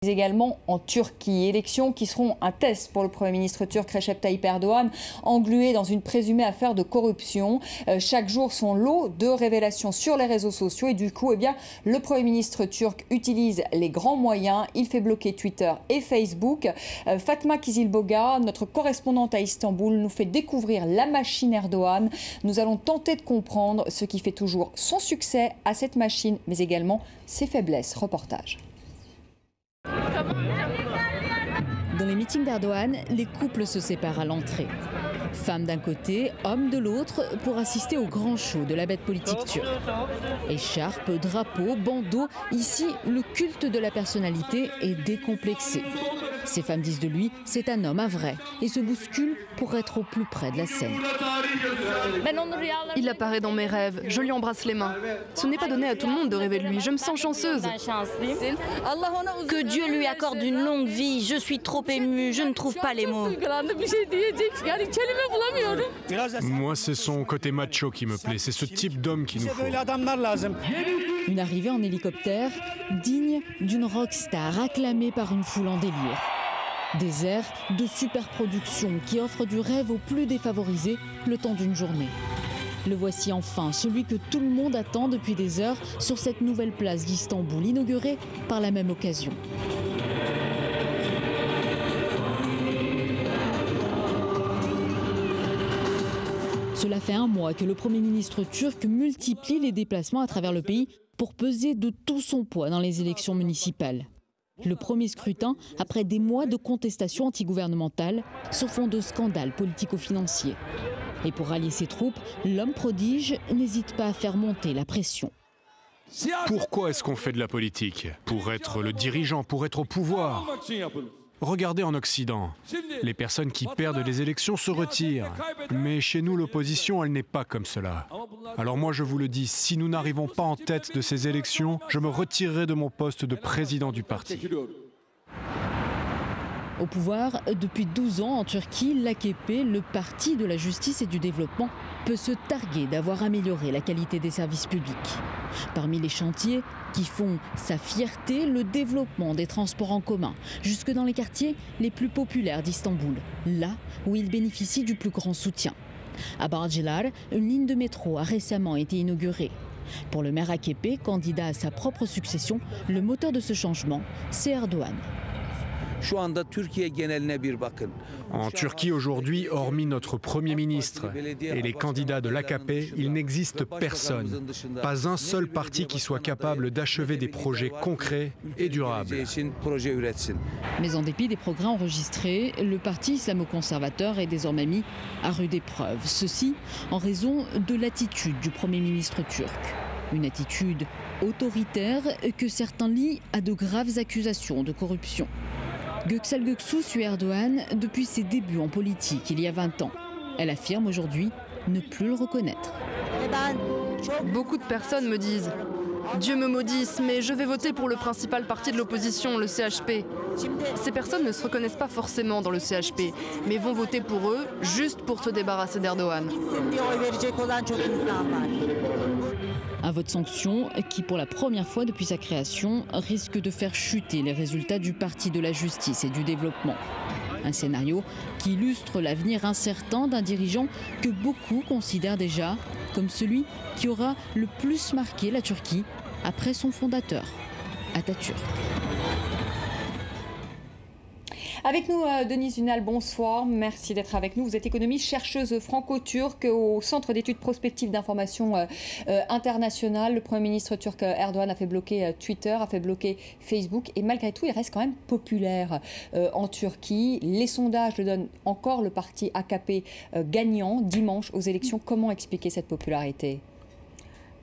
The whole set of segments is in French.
Également en Turquie, élections qui seront un test pour le Premier ministre turc Recep Tayyip Erdogan, englué dans une présumée affaire de corruption. Chaque jour son lot de révélations sur les réseaux sociaux et du coup, le Premier ministre turc utilise les grands moyens. Il fait bloquer Twitter et Facebook. Fatma Kizilboga, notre correspondante à Istanbul, nous fait découvrir la machine Erdogan. Nous allons tenter de comprendre ce qui fait toujours son succès à cette machine, mais également ses faiblesses. Reportage. Dans les meetings d'Erdogan, les couples se séparent à l'entrée. Femmes d'un côté, hommes de l'autre, pour assister au grand show de la bête politique turque. Écharpe, drapeau, bandeau, ici, le culte de la personnalité est décomplexé. Ces femmes disent de lui, c'est un homme, un vrai, et se bousculent pour être au plus près de la scène. Il apparaît dans mes rêves, je lui embrasse les mains. Ce n'est pas donné à tout le monde de rêver de lui, je me sens chanceuse. Que Dieu lui accorde une longue vie, je suis trop émue, je ne trouve pas les mots. Moi, c'est son côté macho qui me plaît, c'est ce type d'homme qu'il nous faut. Une arrivée en hélicoptère digne d'une rockstar acclamée par une foule en délire. Des airs de superproduction qui offrent du rêve aux plus défavorisés le temps d'une journée. Le voici enfin, celui que tout le monde attend depuis des heures sur cette nouvelle place d'Istanbul, inaugurée par la même occasion. Cela fait un mois que le Premier ministre turc multiplie les déplacements à travers le pays pour peser de tout son poids dans les élections municipales. Le premier scrutin après des mois de contestation antigouvernementale sur fond de scandales politico-financiers. Et pour rallier ses troupes, l'homme prodige n'hésite pas à faire monter la pression. Pourquoi est-ce qu'on fait de la politique? Pour être le dirigeant, pour être au pouvoir. Regardez en Occident, les personnes qui perdent les élections se retirent. Mais chez nous, l'opposition, elle n'est pas comme cela. Alors moi, je vous le dis, si nous n'arrivons pas en tête de ces élections, je me retirerai de mon poste de président du parti. Au pouvoir, depuis 12 ans en Turquie, l'AKP, le parti de la justice et du développement, peut se targuer d'avoir amélioré la qualité des services publics. Parmi les chantiers qui font sa fierté, le développement des transports en commun, jusque dans les quartiers les plus populaires d'Istanbul, là où il bénéficie du plus grand soutien. À Bağcılar, une ligne de métro a récemment été inaugurée. Pour le maire AKP, candidat à sa propre succession, le moteur de ce changement, c'est Erdogan. En Turquie aujourd'hui, hormis notre Premier ministre et les candidats de l'AKP, il n'existe personne, pas un seul parti qui soit capable d'achever des projets concrets et durables. Mais en dépit des progrès enregistrés, le parti islamo-conservateur est désormais mis à rude épreuve. Ceci en raison de l'attitude du Premier ministre turc. Une attitude autoritaire que certains lient à de graves accusations de corruption. Göksel Göksu suit Erdogan depuis ses débuts en politique il y a 20 ans. Elle affirme aujourd'hui ne plus le reconnaître. Beaucoup de personnes me disent « Dieu me maudisse, mais je vais voter pour le principal parti de l'opposition, le CHP ». Ces personnes ne se reconnaissent pas forcément dans le CHP, mais vont voter pour eux juste pour se débarrasser d'Erdogan. Un vote sanction qui, pour la première fois depuis sa création, risque de faire chuter les résultats du Parti de la justice et du développement. Un scénario qui illustre l'avenir incertain d'un dirigeant que beaucoup considèrent déjà comme celui qui aura le plus marqué la Turquie après son fondateur, Atatürk. Avec nous, Denise Unal, bonsoir. Merci d'être avec nous. Vous êtes économiste, chercheuse franco-turque au Centre d'études prospectives d'information internationale. Le Premier ministre turc Erdogan a fait bloquer Twitter, a fait bloquer Facebook. Et malgré tout, il reste quand même populaire en Turquie. Les sondages le donnent encore le parti AKP gagnant dimanche aux élections. Comment expliquer cette popularité?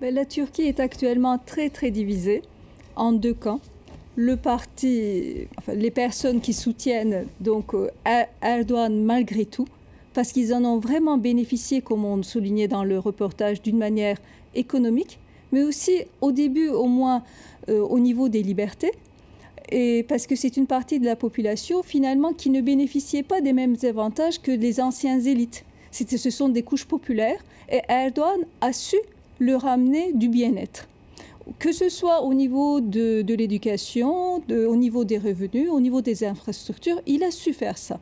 La Turquie est actuellement très divisée en deux camps. Le parti, les personnes qui soutiennent donc Erdogan malgré tout, parce qu'ils en ont vraiment bénéficié, comme on soulignait dans le reportage, d'une manière économique, mais aussi au début au moins au niveau des libertés, et parce que c'est une partie de la population finalement qui ne bénéficiait pas des mêmes avantages que les anciennes élites. Ce sont des couches populaires et Erdogan a su leur amener du bien-être. que ce soit au niveau de l'éducation, au niveau des revenus, au niveau des infrastructures, il a su faire ça.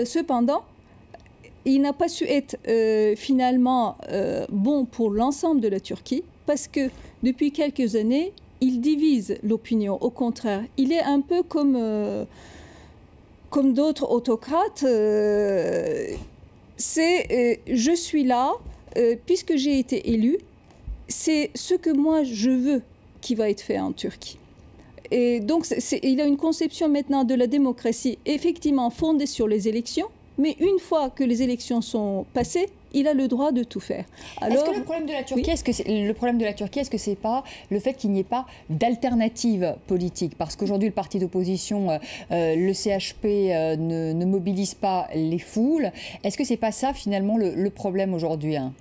Cependant, il n'a pas su être finalement bon pour l'ensemble de la Turquie parce que depuis quelques années, il divise l'opinion. Au contraire, il est un peu comme d'autres autocrates. Je suis là, puisque j'ai été élu, c'est ce que moi je veux qui va être fait en Turquie. Et donc, il a une conception maintenant de la démocratie effectivement fondée sur les élections, mais une fois que les élections sont passées, il a le droit de tout faire. Est-ce que le problème de la Turquie, oui, est-ce que c'est pas le fait qu'il n'y ait pas d'alternative politique? Parce qu'aujourd'hui, le parti d'opposition, le CHP, ne mobilise pas les foules. Est-ce que c'est pas ça finalement le problème aujourd'hui, hein?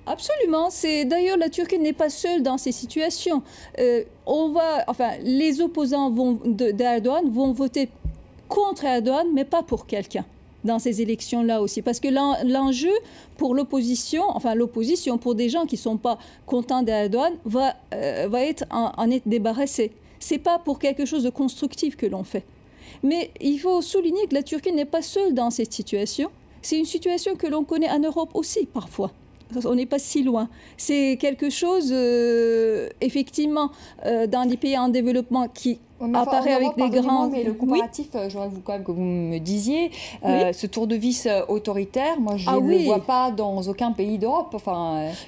Absolument. D'ailleurs, la Turquie n'est pas seule dans ces situations. Les opposants d'Erdogan vont voter contre Erdogan, mais pas pour quelqu'un dans ces élections-là aussi. Parce que l'enjeu pour l'opposition, pour des gens qui ne sont pas contents d'Erdogan, va être en être débarrassé. Ce n'est pas pour quelque chose de constructif que l'on fait. Mais il faut souligner que la Turquie n'est pas seule dans cette situation. C'est une situation que l'on connaît en Europe aussi, parfois. On n'est pas si loin. C'est quelque chose, effectivement, dans les pays en développement qui apparaît avec des grands... Mais le comparatif, j'aurais voulu quand même que vous me disiez, ce tour de vis autoritaire, moi je ne le vois pas dans aucun pays d'Europe.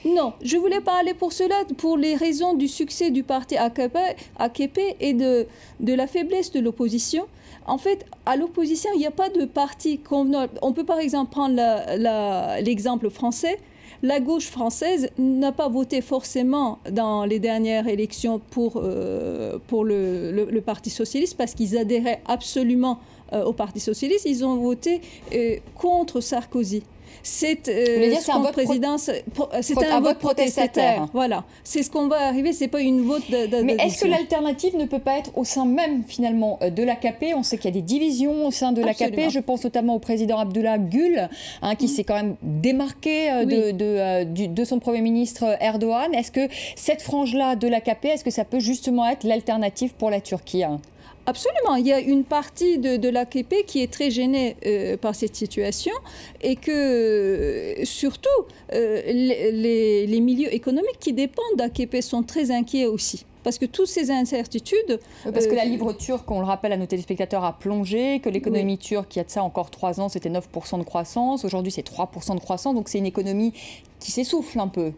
Non, je ne voulais pas aller pour cela, pour les raisons du succès du parti AKP et de la faiblesse de l'opposition. En fait, à l'opposition, il n'y a pas de parti convenable. On peut par exemple prendre l'exemple français. La gauche française n'a pas voté forcément dans les dernières élections pour le Parti socialiste parce qu'ils adhéraient absolument au Parti socialiste. Ils ont voté contre Sarkozy. C'est un vote protestataire. Voilà, c'est ce qu'on va arriver. C'est pas une vote. Mais est-ce que l'alternative ne peut pas être au sein même finalement de l'AKP? On sait qu'il y a des divisions au sein de l'AKP. Je pense notamment au président Abdullah Gül, qui s'est quand même démarqué de son premier ministre Erdogan. Est-ce que cette frange-là de l'AKP, est-ce que ça peut justement être l'alternative pour la Turquie? Absolument. Il y a une partie de l'AKP qui est très gênée par cette situation et que, surtout, les milieux économiques qui dépendent d'AKP sont très inquiets aussi. Parce que toutes ces incertitudes... Parce que la livre turque, on le rappelle à nos téléspectateurs, a plongé, que l'économie turque, il y a de ça encore 3 ans, c'était 9% de croissance. Aujourd'hui, c'est 3% de croissance. Donc c'est une économie qui s'essouffle un peu.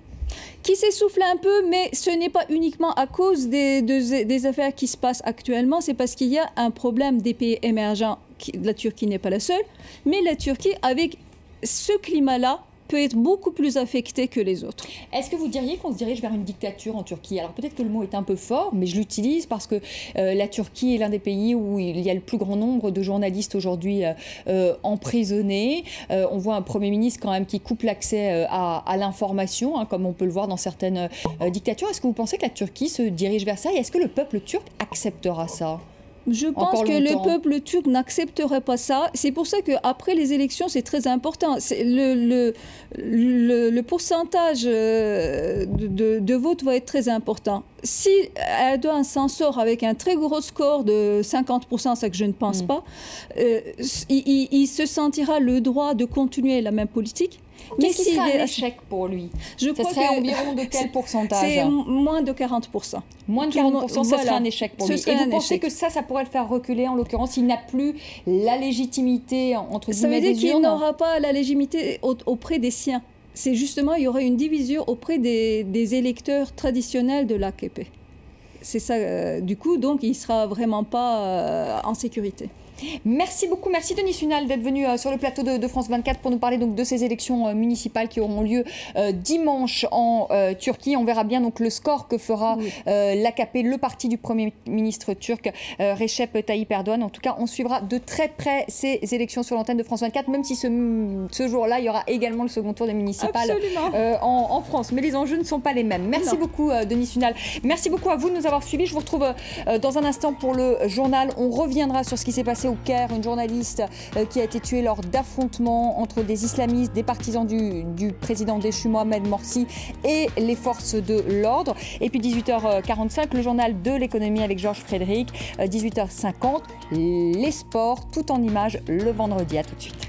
Qui s'essouffle un peu, mais ce n'est pas uniquement à cause des affaires qui se passent actuellement, c'est parce qu'il y a un problème des pays émergents. La Turquie n'est pas la seule, mais la Turquie, avec ce climat-là, peut être beaucoup plus affectée que les autres. Est-ce que vous diriez qu'on se dirige vers une dictature en Turquie? Alors peut-être que le mot est un peu fort, mais je l'utilise parce que la Turquie est l'un des pays où il y a le plus grand nombre de journalistes aujourd'hui emprisonnés. On voit un Premier ministre quand même qui coupe l'accès à l'information, comme on peut le voir dans certaines dictatures. Est-ce que vous pensez que la Turquie se dirige vers ça et est-ce que le peuple turc acceptera ça? Je pense que le peuple turc n'accepterait pas ça. C'est pour ça qu'après les élections, c'est très important. Le pourcentage de vote va être très important. Si Erdogan s'en sort avec un très gros score de 50%, c'est que je ne pense pas, il se sentira le droit de continuer la même politique. Qu'est-ce qui serait un échec pour lui? Ça serait environ de quel pourcentage? C'est moins de 40%. Moins de 40%, ça serait un échec pour lui. Et vous pensez que ça pourrait le faire reculer, en l'occurrence, il n'a plus la légitimité, entre guillemets, ça veut dire qu'il n'aura pas la légitimité auprès des siens. C'est justement, il y aurait une division auprès des électeurs traditionnels de l'AKP. C'est ça, du coup, donc il ne sera vraiment pas en sécurité. Merci beaucoup, merci Denis Sunal d'être venu sur le plateau de France 24 pour nous parler donc de ces élections municipales qui auront lieu dimanche en Turquie. On verra bien donc le score que fera l'AKP, le parti du Premier ministre turc Recep Tayyip Erdogan. En tout cas, on suivra de très près ces élections sur l'antenne de France 24, même si ce jour-là, il y aura également le second tour des municipales en France. Mais les enjeux ne sont pas les mêmes. Merci beaucoup Denis Sunal. Merci beaucoup à vous de nous avoir nous avoir suivis. Je vous retrouve dans un instant pour le journal. On reviendra sur ce qui s'est passé au Caire, une journaliste qui a été tuée lors d'affrontements entre des islamistes, des partisans du président déchu Mohamed Morsi et les forces de l'ordre. Et puis 18h45, le journal de l'économie avec Georges Frédéric. 18h50, les sports, tout en images le vendredi. À tout de suite.